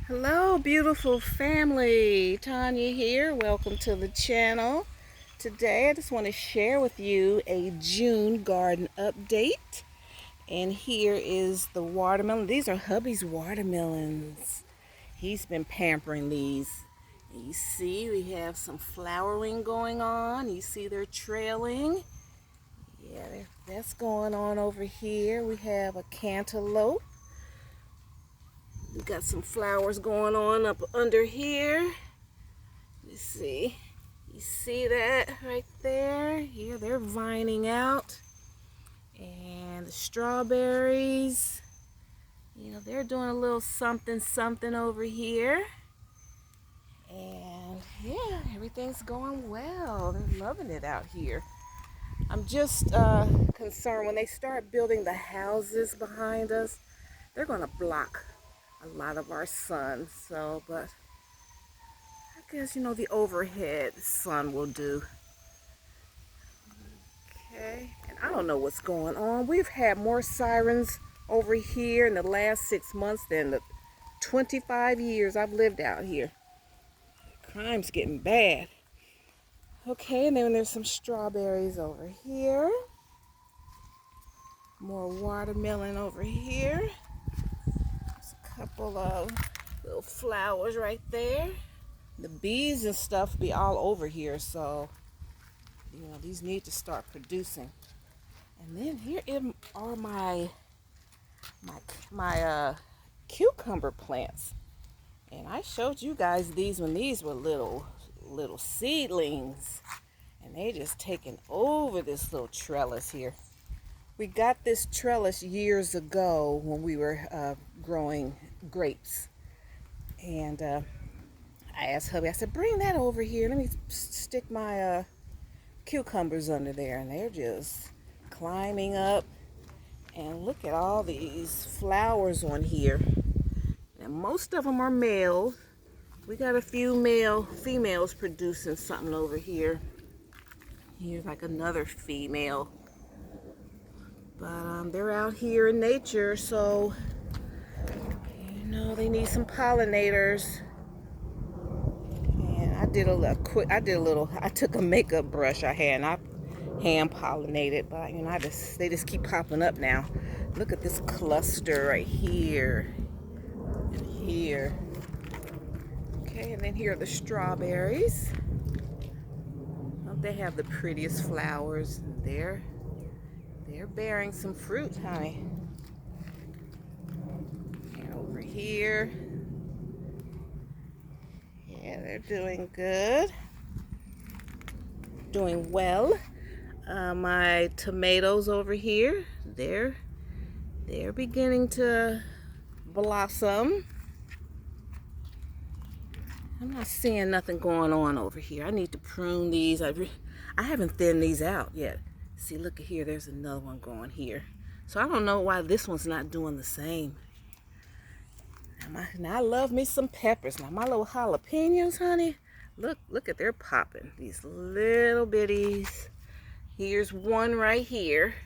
Hello, beautiful family. Tanya here. Welcome to the channel. Today, I just want to share with you a June garden update. And here is the watermelon. These are hubby's watermelons. He's been pampering these. You see, we have some flowering going on. You see they're trailing. Yeah, that's going on over here. We have a cantaloupe. We got some flowers going on up under here. Let's see. You see that right there? Here, they're vining out. And the strawberries, they're doing a little something something over here. And yeah, everything's going well. They're loving it out here. I'm just concerned when they start building the houses behind us, they're going to block a lot of our sun. But I guess, the overhead sun will do. Okay, and I don't know what's going on. We've had more sirens over here in the last 6 months than the 25 years I've lived out here. Crime's getting bad. Okay, and then there's some strawberries over here. More watermelon over here. There's a couple of little flowers right there. The bees and stuff be all over here, so these need to start producing. And then here are my cucumber plants. And I showed you guys these when these were little seedlings. And they just taken over this little trellis here. We got this trellis years ago when we were growing grapes. And I asked hubby, I said, bring that over here. Let me stick my cucumbers under there. And they're just climbing up. And look at all these flowers on here. And most of them are male. We got a few females producing something over here. Here's like another female. But they're out here in nature, so they need some pollinators. And I took a makeup brush I had and I hand pollinated, but they just keep popping up now. Look at this cluster right here and here. Okay, and then here are the strawberries. Don't they have the prettiest flowers? They're bearing some fruit, honey. And over here, yeah, they're doing good, doing well. My tomatoes over here, they're beginning to blossom. I'm not seeing nothing going on over here. I need to prune these. I haven't thinned these out yet. See, look at here. There's another one going here. So I don't know why this one's not doing the same. Now I love me some peppers. Now my little jalapenos, honey, look at they're popping. These little bitties. Here's one right here.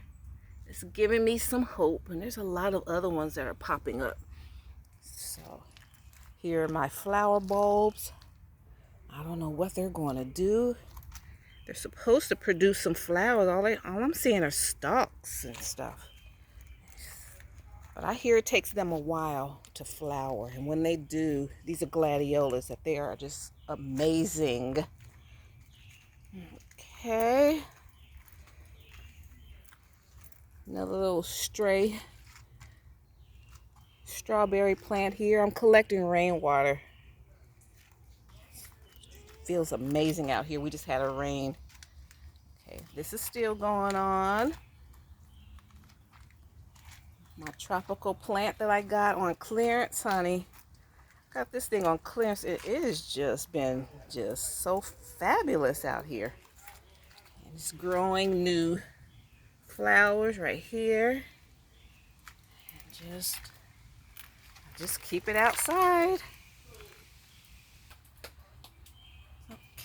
It's giving me some hope. And there's a lot of other ones that are popping up. So here are my flower bulbs. I don't know what they're going to do. They're supposed to produce some flowers. All I'm seeing are stalks and stuff. But I hear it takes them a while to flower. And when they do, these are gladiolas, that they are just amazing. Okay. Another little stray strawberry plant here. I'm collecting rainwater. Feels amazing out here. We just had a rain. Okay, this is still going on. My tropical plant that I got on clearance, honey. Got this thing on clearance. It has just been so fabulous out here. And it's growing new flowers right here. And just keep it outside.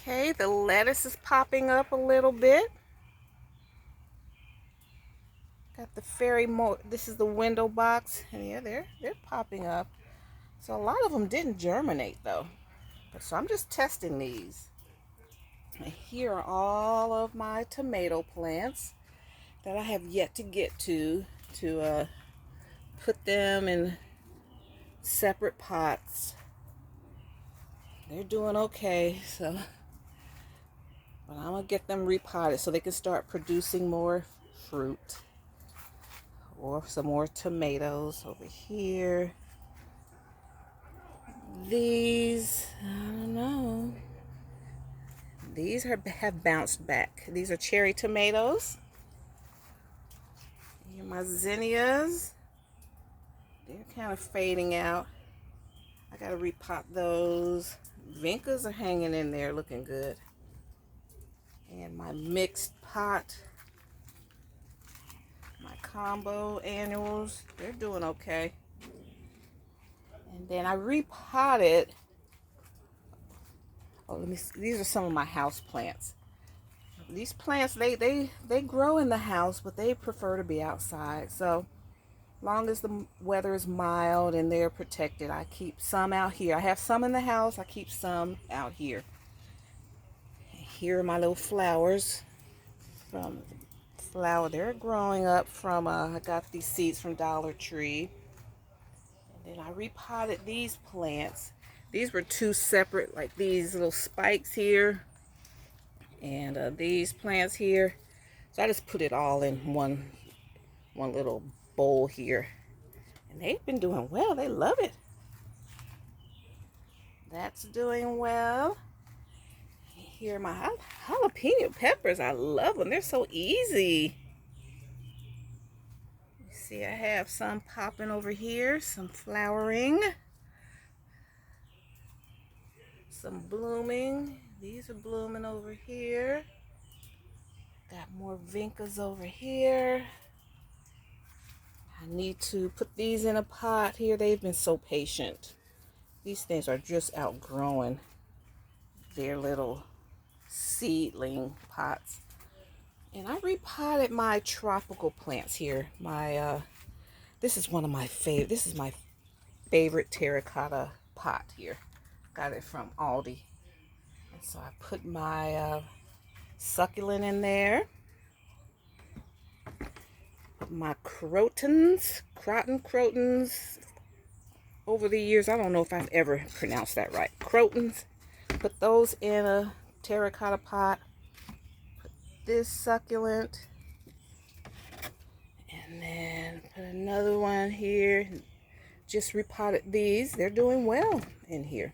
Okay, the lettuce is popping up a little bit. Got the this is the window box, and yeah, they're popping up. So a lot of them didn't germinate though. So I'm just testing these. And here are all of my tomato plants that I have yet to get to put them in separate pots. They're doing okay, so but I'm gonna get them repotted so they can start producing more fruit or some more tomatoes over here. These, I don't know. These have bounced back. These are cherry tomatoes. Here are my zinnias. They're kind of fading out. I gotta repot those. Vincas are hanging in there looking good. And my mixed pot, my combo annuals, they're doing okay. And then I repotted, let me see, these are some of my house plants. These plants, they grow in the house, but they prefer to be outside. So long as the weather is mild and they're protected, I keep some out here. I have some in the house, I keep some out here. Here are my little flowers from they're growing up from I got these seeds from Dollar Tree. And then I repotted these plants. These were two separate, like these little spikes here and these plants here. So I just put it all in one little bowl here. And they've been doing well. They love it. That's doing well. Here are my jalapeno peppers. I love them. They're so easy. You see, I have some popping over here, some flowering, some blooming. These are blooming over here. Got more vincas over here. I need to put these in a pot here. They've been so patient. These things are just outgrowing their little seedling pots. And I repotted my tropical plants here. This is one of my favorite. This is my favorite terracotta pot here. Got it from Aldi. And so I put my succulent in there. Put my crotons. Over the years, I don't know if I've ever pronounced that right. Crotons. Put those in a terracotta pot. Put this succulent. And then put another one here. Just repotted these. They're doing well in here.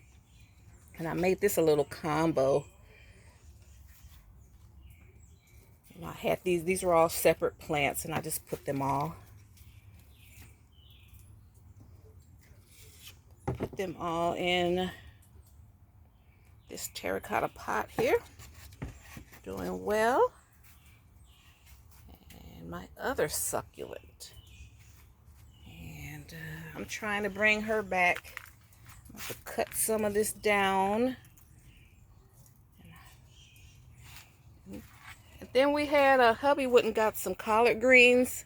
And I made this a little combo. And I had these were all separate plants and I just put them all. Put them all in this terracotta pot here. Doing well. And my other succulent. And I'm trying to bring her back. I'm going to cut some of this down. And then we had hubby went and got some collard greens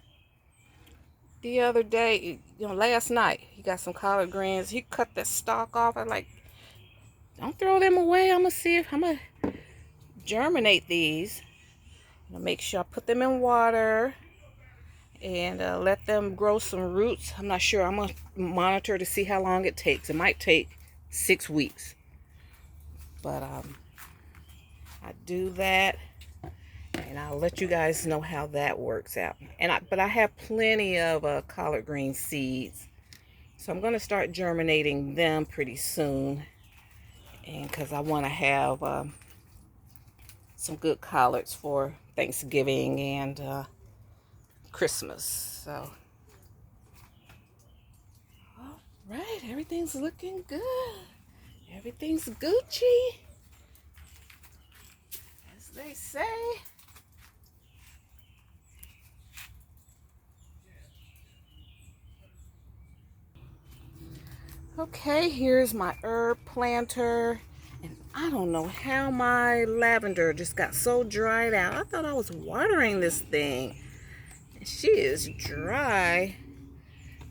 the other day, last night. He got some collard greens. He cut the stalk off. I'm like, don't throw them away. I'm going to see if I'm going to germinate these. Make sure I put them in water and let them grow some roots. I'm not sure. I'm going to monitor to see how long it takes. It might take 6 weeks. But I do that. And I'll let you guys know how that works out. But I have plenty of collard green seeds. So I'm going to start germinating them pretty soon. And because I want to have some good collards for Thanksgiving and Christmas. So, all right, everything's looking good. Everything's Gucci, as they say. Okay, here's my herb planter. And I don't know how my lavender just got so dried out. I thought I was watering this thing. She is dry.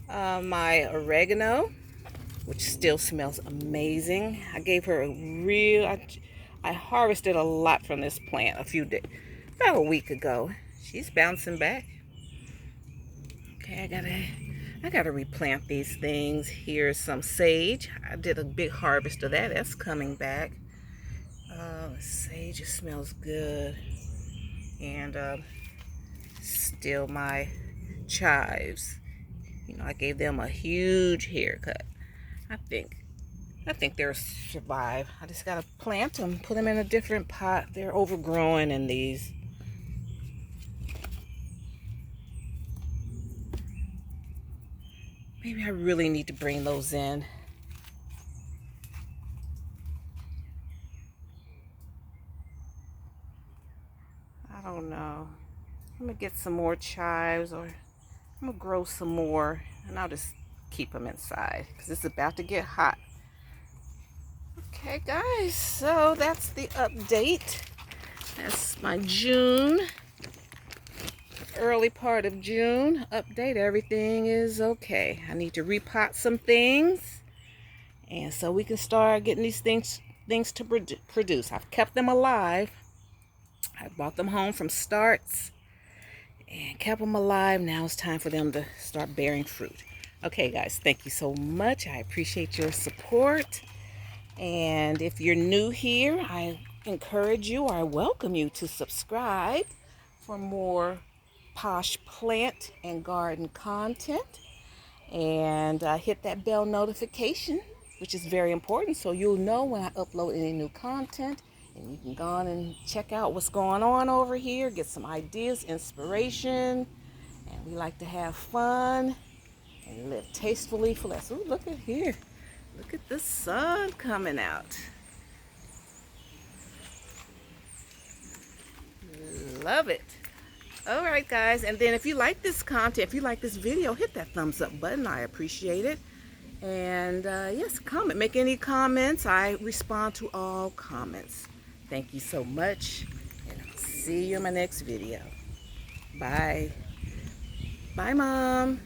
My oregano. which still smells amazing. I gave her I harvested a lot from this plant about a week ago. She's bouncing back. Okay, I gotta replant these things. Here's some sage. I did a big harvest of that. That's coming back. Sage, it smells good. And still my chives. You know, I gave them a huge haircut. I think they'll survive. I just gotta plant them, put them in a different pot. They're overgrowing in these. Maybe I really need to bring those in. I don't know. I'm gonna get some more chives, or I'm gonna grow some more, and I'll just keep them inside because it's about to get hot. Okay, guys, so that's the update. That's my June, early part of June update. Everything is okay. I need to repot some things, and so we can start getting these things to produce. I've kept them alive. I brought them home from starts and kept them alive. Now it's time for them to start bearing fruit. Okay, guys, thank you so much. I appreciate your support. And if you're new here, I encourage you, or I welcome you to subscribe for more posh plant and garden content. And hit that bell notification, which is very important, so you'll know when I upload any new content. And you can go on and check out what's going on over here, get some ideas, inspiration. And we like to have fun and live tastefully for less. Ooh, look at here. Look at the sun coming out. Love it. All right, guys. And then if you like this content, if you like this video, hit that thumbs up button. I appreciate it. And yes, comment. Make any comments. I respond to all comments. Thank you so much. And I'll see you in my next video. Bye. Bye, Mom.